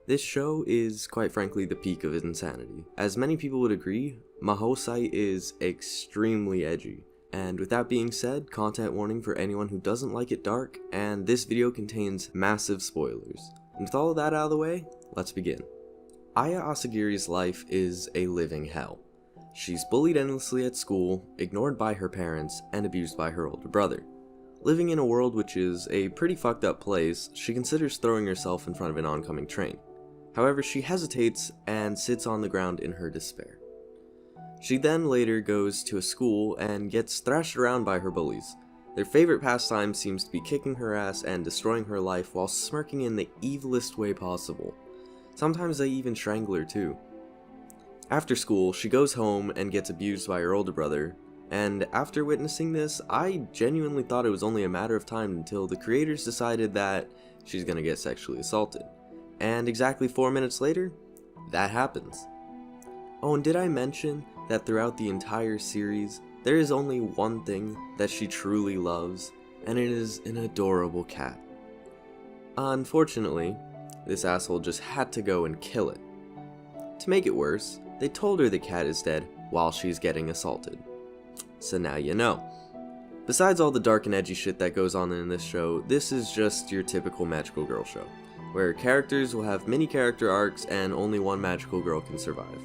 This show is, quite frankly, the peak of insanity. As many people would agree, Mahosai is extremely edgy. And with that being said, content warning for anyone who doesn't like it dark, and this video contains massive spoilers. And with all of that out of the way, let's begin. Aya Asagiri's life is a living hell. She's bullied endlessly at school, ignored by her parents, and abused by her older brother. Living in a world which is a pretty fucked up place, she considers throwing herself in front of an oncoming train. However, she hesitates and sits on the ground in her despair. She then later goes to a school and gets thrashed around by her bullies. Their favorite pastime seems to be kicking her ass and destroying her life while smirking in the evilest way possible. Sometimes they even strangle her too. After school, she goes home and gets abused by her older brother, and after witnessing this, I genuinely thought it was only a matter of time until the creators decided that she's gonna get sexually assaulted. And exactly 4 minutes later, that happens. Oh, and did I mention that throughout the entire series, there is only one thing that she truly loves, and it is an adorable cat. Unfortunately, this asshole just had to go and kill it. To make it worse, they told her the cat is dead while she's getting assaulted. So now you know. Besides all the dark and edgy shit that goes on in this show, this is just your typical magical girl show, where characters will have many character arcs and only one magical girl can survive.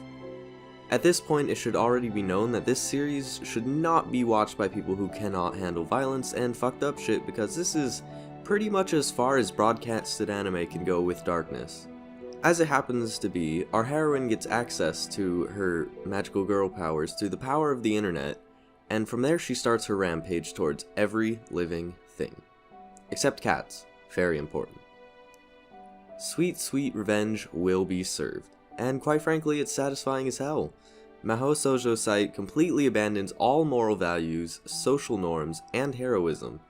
At this point, it should already be known that this series should not be watched by people who cannot handle violence and fucked up shit, because this is pretty much as far as broadcasted anime can go with darkness. As it happens to be, our heroine gets access to her magical girl powers through the power of the internet, and from there she starts her rampage towards every living thing. Except cats. Very important. Sweet, sweet revenge will be served. And quite frankly, it's satisfying as hell. Mahou Shoujo's site completely abandons all moral values, social norms, and heroism.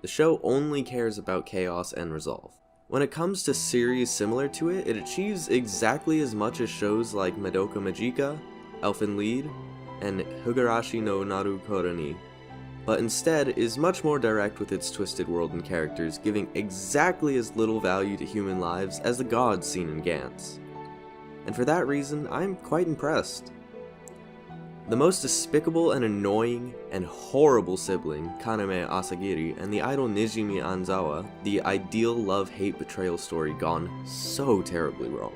The show only cares about chaos and resolve. When it comes to series similar to it, it achieves exactly as much as shows like Madoka Magica, Elfen Lied, and Higurashi no Naru Koroni, but instead is much more direct with its twisted world and characters, giving exactly as little value to human lives as the gods seen in Gantz. And for that reason, I'm quite impressed. The most despicable and annoying and horrible sibling, Kaname Asagiri, and the idol Nijimi Anzawa, the ideal love-hate betrayal story gone so terribly wrong.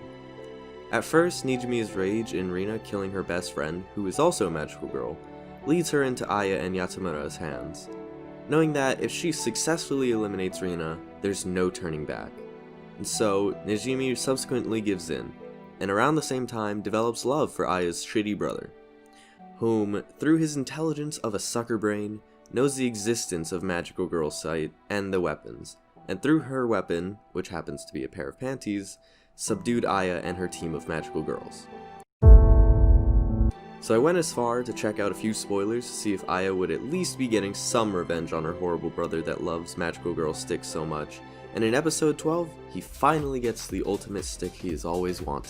At first, Nijimi's rage in Rina killing her best friend, who is also a magical girl, leads her into Aya and Yatsumura's hands, knowing that if she successfully eliminates Rina, there's no turning back. And so, Nijimi subsequently gives in, and around the same time develops love for Aya's shitty brother, whom, through his intelligence of a sucker brain, knows the existence of Magical Girl's site and the weapons, and through her weapon, which happens to be a pair of panties, subdued Aya and her team of magical girls. So I went as far to check out a few spoilers to see if Aya would at least be getting some revenge on her horrible brother that loves Magical Girl sticks so much, and in episode 12, he finally gets the ultimate stick he has always wanted.